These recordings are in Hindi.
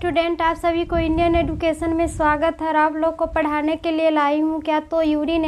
स्टूडेंट, आप सभी को इंडियन एजुकेशन में स्वागत है। और आप लोग को पढ़ाने के लिए लाई हूँ क्या तो यूरिन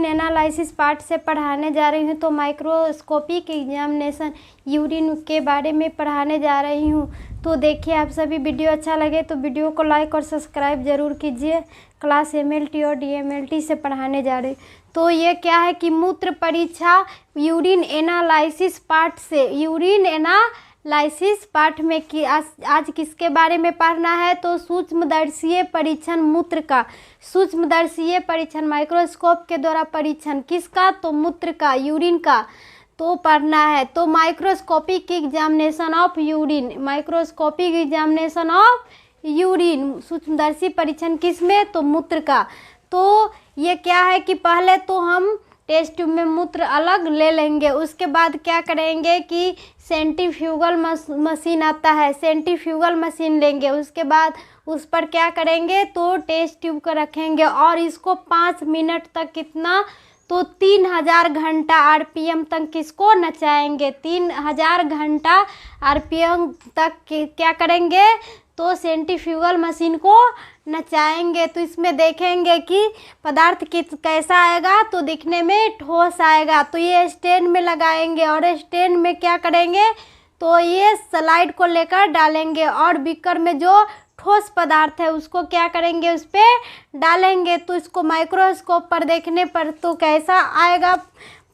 एनालिसिस पार्ट से पढ़ाने जा रही हूँ। तो माइक्रोस्कोपिक एग्जामिनेशन यूरिन के बारे में पढ़ाने जा रही हूँ। तो देखिए, आप सभी वीडियो अच्छा लगे तो वीडियो को लाइक और सब्सक्राइब ज़रूर कीजिए। क्लास एमएलटी और डीएमएलटी से पढ़ाने जा रही। तो ये क्या है कि मूत्र परीक्षा यूरिन एनालिसिस पार्ट से यूरिन एनालिसिस पार्ट में कि आज किसके बारे में पढ़ना है तो सूक्ष्मदर्शीय परीक्षण मूत्र का। सूक्ष्मदर्शीय परीक्षण माइक्रोस्कोप के द्वारा परीक्षण किसका तो मूत्र का, यूरिन का तो पढ़ना है। तो microscopic examination of urine, microscopic examination of urine, सूक्ष्मदर्शी परीक्षण किसमें तो मूत्र का। तो ये क्या है कि पहले तो हम टेस्ट ट्यूब में मूत्र अलग ले लेंगे, उसके बाद क्या करेंगे कि सेंट्रीफ्यूगल मशीन आता है, सेंट्रीफ्यूगल मशीन लेंगे। उसके बाद उस पर क्या करेंगे तो टेस्ट ट्यूब को रखेंगे और इसको 5 मिनट तक कितना तो 3000 घंटा आरपीएम तक किसको नचाएंगे। 3000 घंटा आरपीएम तक क्या करेंगे तो सेंट्रीफ्यूगल मशीन को नचाएंगे। तो इसमें देखेंगे कि पदार्थ कैसा आएगा तो दिखने में ठोस आएगा। तो ये स्टैंड में लगाएंगे और स्टैंड में क्या करेंगे तो ये स्लाइड को लेकर डालेंगे और बीकर में जो ठोस पदार्थ है उसको क्या करेंगे उस पर डालेंगे। तो इसको माइक्रोस्कोप पर देखने पर तो कैसा आएगा,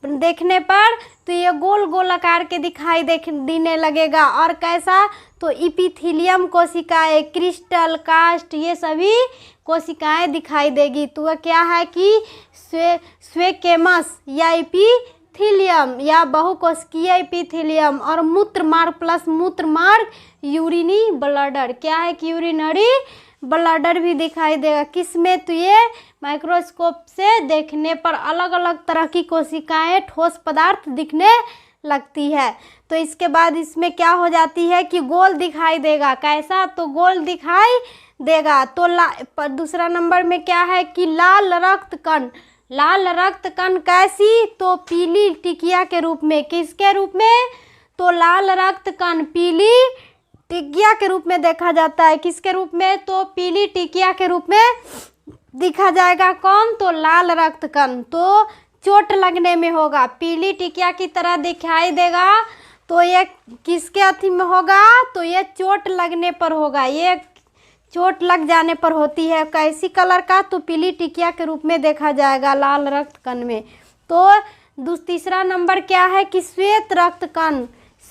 देखने पर तो ये गोल गोल आकार के दिखाई देने लगेगा। और कैसा तो इपिथीलियम कोशिकाएं, क्रिस्टल, कास्ट, ये सभी कोशिकाएं दिखाई देगी। तो वह क्या है कि स्क्वेमस या इपिथीलियम या बहुकोशिकीय इपिथीलियम। और मूत्रमार्ग प्लस मूत्रमार्ग यूरिनी ब्लडर, क्या है कि यूरिनरी ब्लडर भी दिखाई देगा। किसमें तो ये माइक्रोस्कोप से देखने पर अलग अलग तरह की कोशिकाएं, ठोस पदार्थ दिखने लगती है। तो इसके बाद इसमें क्या हो जाती है कि गोल दिखाई देगा। कैसा तो गोल दिखाई देगा। तो दूसरा नंबर में क्या है कि लाल रक्त कण, लाल रक्त कण कैसी तो पीली टिकिया के रूप में। किसके रूप में तो लाल रक्त कण पीली टिकिया के रूप में देखा जाता है। किसके रूप में तो पीली टिकिया के रूप में दिखा जाएगा। कौन तो लाल रक्त कण तो चोट लगने में होगा, पीली टिकिया की तरह दिखाई देगा। तो ये किसके अथी में होगा तो ये चोट लगने पर होगा, ये चोट लग जाने पर होती है। कैसी कलर का तो पीली टिकिया के रूप में देखा जाएगा लाल रक्त कण में। तो तीसरा नंबर क्या है कि श्वेत रक्त कण,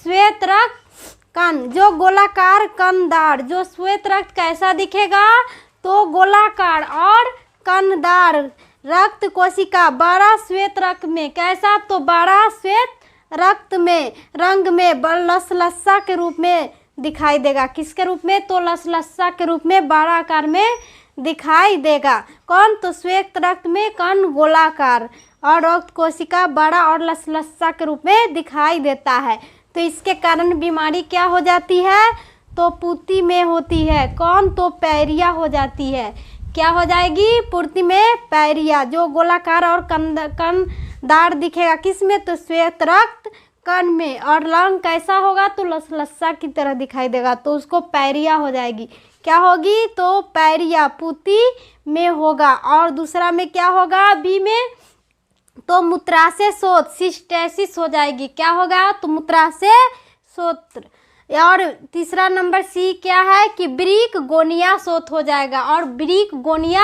श्वेत रक्त कण जो गोलाकार कणदार, जो श्वेत रक्त कैसा दिखेगा तो गोलाकार और कणदार रक्त कोशिका बड़ा श्वेत रक्त में। कैसा तो बड़ा श्वेत रक्त में रंग में लसलसा के रूप में दिखाई देगा। किसके रूप में तो लसलसा के रूप में बड़ा आकार में दिखाई देगा। कौन तो श्वेत रक्त में कण गोलाकार और रक्त कोशिका बड़ा और लसलसा के रूप में दिखाई देता है। तो इसके कारण बीमारी क्या हो जाती है तो पूर्ति में होती है। कौन तो पैरिया हो जाती है। क्या हो जाएगी पूर्ति में पैरिया, जो गोलाकार और कणदार दिखेगा। किसमें तो श्वेत रक्त कण में। और रंग कैसा होगा तो लसलसा की तरह दिखाई देगा, तो उसको पैरिया हो जाएगी। क्या होगी तो पैरिया पूर्ति में होगा। और दूसरा में क्या होगा बी में तो मूत्राशय शोथ, सिस्टेसिस हो जाएगी। क्या होगा तो मूत्राशय शोथ। और तीसरा नंबर सी क्या है कि ब्रीक गोनिया शोथ हो जाएगा और ब्रीक गोनिया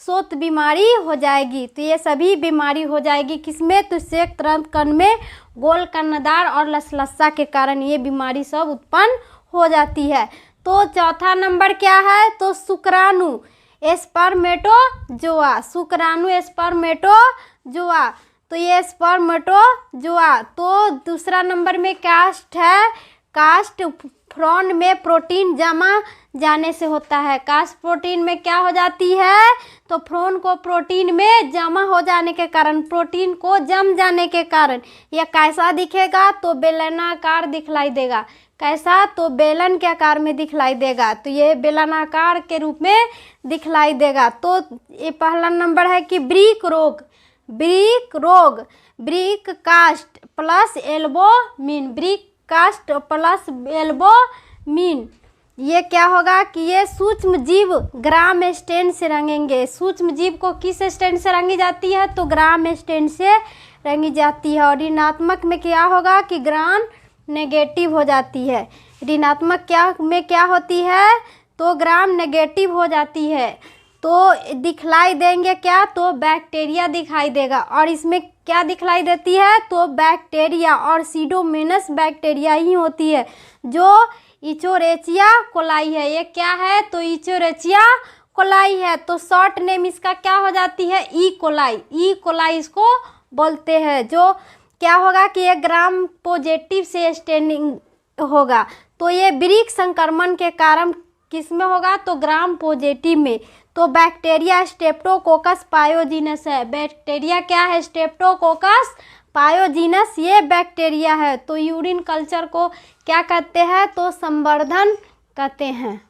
शोथ बीमारी हो जाएगी। तो ये सभी बीमारी हो जाएगी किसमें तो श्वेत रक्त कण में गोल कणदार और लसलसा के कारण ये बीमारी सब उत्पन्न हो जाती है। तो चौथा नंबर क्या है तो शुक्राणु स्पर्मेटोजोआ, शुक्राणु स्पर्मेटोजोआ। तो ये स्पर्मेटोजोआ। तो दूसरा नंबर में कास्ट है, कास्ट फ्रॉन में प्रोटीन जमा जाने से होता है। कास्ट प्रोटीन में क्या हो जाती है तो फ्रोन को प्रोटीन में जमा हो जाने के कारण, प्रोटीन को जम जाने के कारण यह कैसा दिखेगा तो बेलनाकार दिखलाई देगा। कैसा तो बेलन के आकार में दिखलाई देगा। तो ये बेलनाकार के रूप में दिखलाई देगा। तो ये पहला नंबर है कि ब्रीक रोग, ब्रीक रोग, brick cast plus albumin, brick cast plus albumin. ये क्या होगा कि ये सूक्ष्म जीव ग्राम स्टैंड से रंगेंगे। सूक्ष्म जीव को किस स्टैंड से रंगी जाती है? तो ग्राम स्टैंड से रंगी जाती है। और ऋणात्मक में क्या होगा कि ग्राम नेगेटिव हो जाती है। ऋणात्मक क्या होती है? तो ग्राम नेगेटिव हो जाती है। तो दिखलाई देंगे क्या? तो बैक्टीरिया दिखाई देगा। और इसमें क्या दिखलाई देती है? तो बैक्टीरिया, और सीडोमोनास बैक्टीरिया ही होती है जो इचोरेचिया कोलाई है। ये क्या है? तो इचोरेचिया कोलाई है। तो शॉर्ट नेम इसका क्या हो जाती है? E coli. ई कोलाई इसको बोलते हैं। जो क्या होगा कि ये ग्राम पॉजिटिव से स्टैंडिंग होगा। तो ये वृक्क संक्रमण के कारण किस में होगा? तो ग्राम पॉजिटिव में। तो बैक्टीरिया स्ट्रेप्टोकोकस पायोजीनस है। बैक्टीरिया क्या है? स्ट्रेप्टोकोकस पायोजीनस ये बैक्टीरिया है। तो यूरिन कल्चर को क्या कहते हैं? तो संवर्धन कहते हैं।